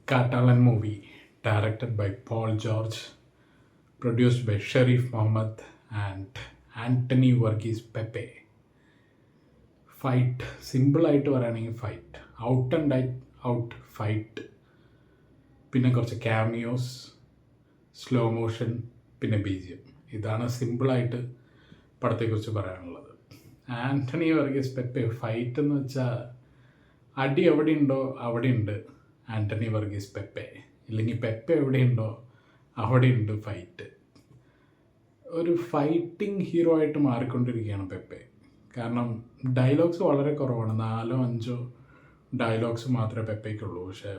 Catalan movie directed by Paul George, produced by Sharif Mohammed and Anthony Verghese Pepe. Fight സിമ്പിളായിട്ട് പറയുകയാണെങ്കിൽ fight out and out fight, പിന്നെ കുറച്ച് cameos, slow motion, പിന്നെ BGM. ഇതാണ് സിമ്പിളായിട്ട് പടത്തെക്കുറിച്ച് പറയാനുള്ളത്. ആൻ്റണി വർഗീസ് പെപ്പെ ഫൈറ്റ് എന്ന് വെച്ചാൽ അടി എവിടെയുണ്ടോ അവിടെയുണ്ട് ആൻ്റണി വർഗീസ് പെപ്പെ, ഇല്ലെങ്കിൽ പെപ്പെ എവിടെയുണ്ടോ അവിടെയുണ്ട് ഫൈറ്റ്. ഒരു ഫൈറ്റിംഗ് ഹീറോ ആയിട്ട് മാറിക്കൊണ്ടിരിക്കുകയാണ് പെപ്പെ. കാരണം ഡയലോഗ്സ് വളരെ കുറവാണ്, 4-5 ഡയലോഗ്സ് മാത്രമേ പെപ്പയ്ക്കുള്ളൂ. പക്ഷേ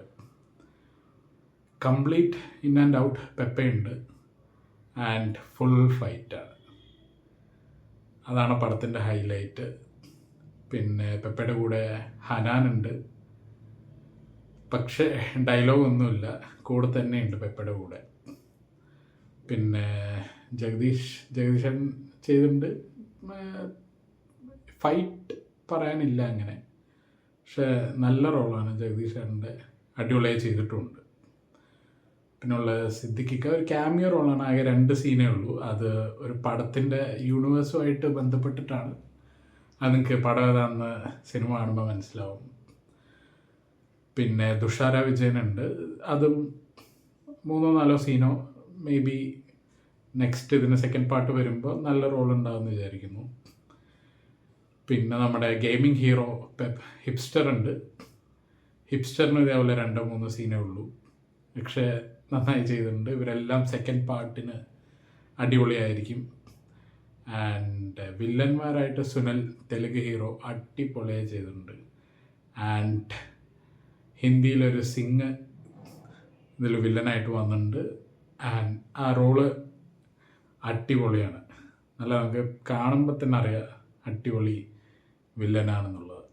കംപ്ലീറ്റ് ഇൻ ആൻഡ് ഔട്ട് പെപ്പയുണ്ട് ആൻഡ് ഫുൾ ഫൈറ്റാണ്. അതാണ് പടത്തിൻ്റെ ഹൈലൈറ്റ്. പിന്നെ പെപ്പയുടെ കൂടെ ഹനാനുണ്ട്, പക്ഷേ ഡയലോഗൊന്നുമില്ല, കൂടെ തന്നെയുണ്ട് പെപ്പയുടെ കൂടെ. പിന്നെ ജഗദീശൻ ചെയ്തിട്ടുണ്ട്. ഫൈറ്റ് പറയാനില്ല അങ്ങനെ, പക്ഷേ നല്ല റോളാണ് ജഗദീശൻ്റെ, അടിപൊളിയായി ചെയ്തിട്ടുമുണ്ട്. പിന്നെയുള്ള സിദ്ദിഖിക്ക ഒരു ക്യാമിയോ റോളാണ്, ആകെ 2 സീനേ ഉള്ളൂ. അത് ഒരു പടത്തിൻ്റെ യൂണിവേഴ്സുമായിട്ട് ബന്ധപ്പെട്ടിട്ടാണ്. അത് നിങ്ങൾക്ക് പടം ഏതാണെന്ന് സിനിമ കാണുമ്പോൾ മനസ്സിലാവും. പിന്നെ തുഷാര വിജയനുണ്ട്, അതും 3-4 സീനോ മേ ബി നെക്സ്റ്റ് ഇതിന് സെക്കൻഡ് പാർട്ട് വരുമ്പോൾ നല്ല റോൾ ഉണ്ടാവുമെന്ന് വിചാരിക്കുന്നു. പിന്നെ നമ്മുടെ ഗെയിമിംഗ് ഹീറോ ഹിപ്സ്റ്റർ ഉണ്ട്. ഹിപ്സ്റ്ററിന് ഇതേപോലെ 2-3 സീനേ ഉള്ളൂ, പക്ഷേ നന്നായി ചെയ്തിട്ടുണ്ട്. ഇവരെല്ലാം സെക്കൻഡ് പാർട്ടിന് അടിപൊളിയായിരിക്കും. ആൻഡ് വില്ലന്മാരായിട്ട് സുനൽ, തെലുങ്ക് ഹീറോ, അടിപൊളിയായി ചെയ്തിട്ടുണ്ട്. ആൻഡ് ഹിന്ദിയിലൊരു സിംഗ് ഇതിൽ വില്ലനായിട്ട് വന്നിട്ടുണ്ട്. ആൻഡ് ആ റോള് അടിപൊളിയാണ്. നല്ല നമുക്ക് കാണുമ്പോൾ തന്നെ അറിയാം അടിപൊളി വില്ലനാണെന്നുള്ളത്.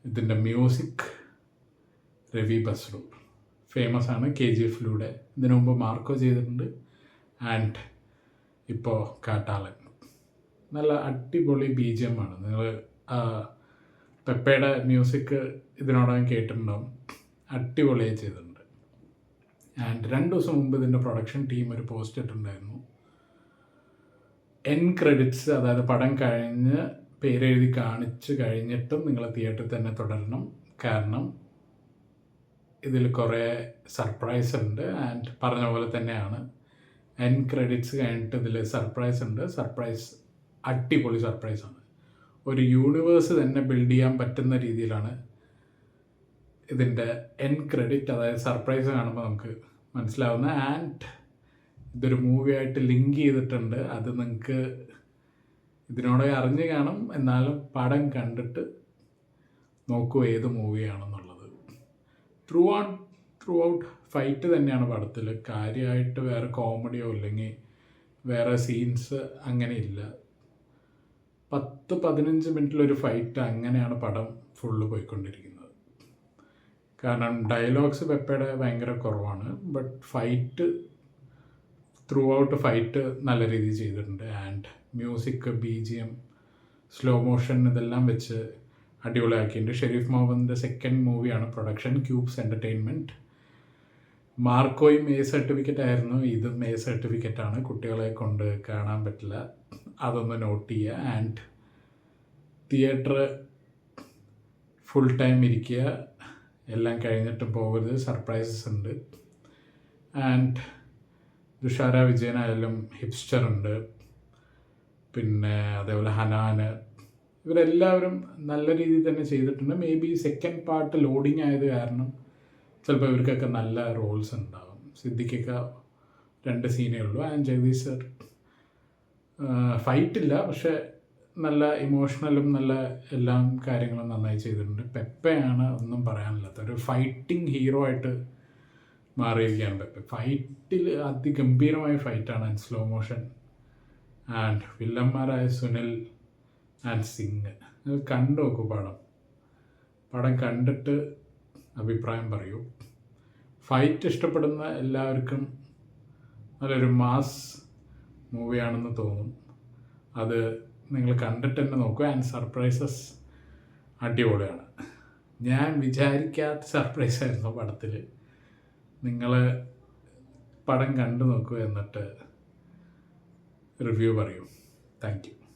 ഇതിൻ്റെ മ്യൂസിക് രവി ബസ്രു, ഫേമസ് ആണ് KGF-ലൂടെ. ഇതിനു മുമ്പ് മാർക്കോ ചെയ്തിട്ടുണ്ട്. ആൻഡ് ഇപ്പോൾ കാട്ടാളൻ. നല്ല അടിപൊളി BGM ആണ്. നിങ്ങൾ പെപ്പയുടെ മ്യൂസിക് ഇതിനോടകം കേട്ടിട്ടുണ്ടാവും, അടിപൊളിയായി ചെയ്തിട്ടുണ്ട്. ആൻഡ് 2 ദിവസം മുമ്പ് ഇതിൻ്റെ പ്രൊഡക്ഷൻ ടീം ഒരു പോസ്റ്റ് ഇട്ടിട്ടുണ്ടായിരുന്നു. എൻ ക്രെഡിറ്റ്സ്, അതായത് പടം കഴിഞ്ഞ് പേരെഴുതി കാണിച്ച് കഴിഞ്ഞിട്ടും നിങ്ങൾ തിയേറ്ററിൽ തന്നെ തുടരണം, കാരണം ഇതിൽ കുറേ സർപ്രൈസ് ഉണ്ട്. ആൻഡ് പറഞ്ഞ പോലെ തന്നെയാണ്, എൻ ക്രെഡിറ്റ്സ് കഴിഞ്ഞിട്ട് ഇതിൽ സർപ്രൈസ് ഉണ്ട്. സർപ്രൈസ് അടിപൊളി സർപ്രൈസാണ്. ഒരു യൂണിവേഴ്സ് തന്നെ ബിൽഡ് ചെയ്യാൻ പറ്റുന്ന രീതിയിലാണ് ഇതിൻ്റെ എൻ ക്രെഡിറ്റ്, അതായത് സർപ്രൈസ് കാണുമ്പോൾ നമുക്ക് മനസ്സിലാവുന്ന. ആൻഡ് ഇതൊരു മൂവിയായിട്ട് ലിങ്ക് ചെയ്തിട്ടുണ്ട്. അത് നിങ്ങൾക്ക് ഇതിനോടെ അറിഞ്ഞ് കാണും, എന്നാലും പടം കണ്ടിട്ട് നോക്കൂ ഏത് മൂവിയാണെന്നുള്ളത്. ത്രൂ ഔട്ട് ഫൈറ്റ് തന്നെയാണ് പടത്തിൽ. കാര്യമായിട്ട് വേറെ കോമഡിയോ അല്ലെങ്കിൽ വേറെ സീൻസ് അങ്ങനെയില്ല. 10-15 മിനിറ്റിലൊരു ഫൈറ്റ്, അങ്ങനെയാണ് പടം ഫുള്ള് പോയിക്കൊണ്ടിരിക്കുന്നത്. കാരണം ഡയലോഗ്സ് പെപ്പയുടെ ഭയങ്കര കുറവാണ്, but fight throughout fight നല്ല രീതിയിൽ ചെയ്തിട്ടുണ്ട്. And music, BGM, slow motion ഇതെല്ലാം വെച്ച് അടിപൊളിയാക്കിയിട്ടുണ്ട്. ഷെരീഫ് മുഹമ്മദിൻ്റെ സെക്കൻഡ് മൂവിയാണ് പ്രൊഡക്ഷൻ, ക്യൂബ്സ് എൻ്റർടൈൻമെൻറ്റ്. മാർക്കോയും A സർട്ടിഫിക്കറ്റ് ആയിരുന്നു, ഇതും A സർട്ടിഫിക്കറ്റാണ്. കുട്ടികളെ കൊണ്ട് കാണാൻ പറ്റില്ല, അതൊന്ന് നോട്ട് ചെയ്യുക. ആൻഡ് തിയേറ്റർ ഫുൾ ടൈം ഇരിക്കുക, എല്ലാം കഴിഞ്ഞിട്ട് പോകരുത്, സർപ്രൈസസ് ഉണ്ട്. ആൻഡ് തുഷാര വിജയനായാലും ഹിപ്സ്റ്റർ ഉണ്ട്, പിന്നെ അതേപോലെ ഹനാന്, ഇവരെല്ലാവരും നല്ല രീതിയിൽ തന്നെ ചെയ്തിട്ടുണ്ട്. May be second part loading ആയത് കാരണം ചിലപ്പോൾ ഇവർക്കൊക്കെ നല്ല റോൾസ് ഉണ്ടാകും. സിദ്ദിഖൊക്കെ 2 സീനേ ഉള്ളൂ. ആൻഡ് ജഗദീഷ് സർ ഫൈറ്റില്ല, പക്ഷേ നല്ല ഇമോഷണലും നല്ല എല്ലാം കാര്യങ്ങളും നന്നായി ചെയ്തിട്ടുണ്ട്. പെപ്പയാണ് ഒന്നും പറയാനില്ലാത്ത ഒരു ഫൈറ്റിംഗ് ഹീറോ ആയിട്ട് മാറിയിരിക്കുകയാണ് പെപ്പ. ഫൈറ്റിൽ അതിഗംഭീരമായ ഫൈറ്റാണ്. And slow motion. ആൻഡ് വില്ലന്മാരായ സുനിൽ ആൻഡ് സിംഗ്. കണ്ടു നോക്കൂ പടം കണ്ടിട്ട് അഭിപ്രായം പറയൂ. ഫൈറ്റ് ഇഷ്ടപ്പെടുന്ന എല്ലാവർക്കും നല്ലൊരു മാസ് മൂവിയാണെന്ന് തോന്നും. അത് നിങ്ങൾ കണ്ടിട്ട് തന്നെ നോക്കുക. ആൻഡ് സർപ്രൈസസ് അടിപൊളിയാണ്. ഞാൻ വിചാരിക്കാത്ത സർപ്രൈസായിരുന്നു പടത്തിൽ. നിങ്ങൾ പടം കണ്ടു നോക്കൂ, എന്നിട്ട് റിവ്യൂ പറയൂ. Thank you.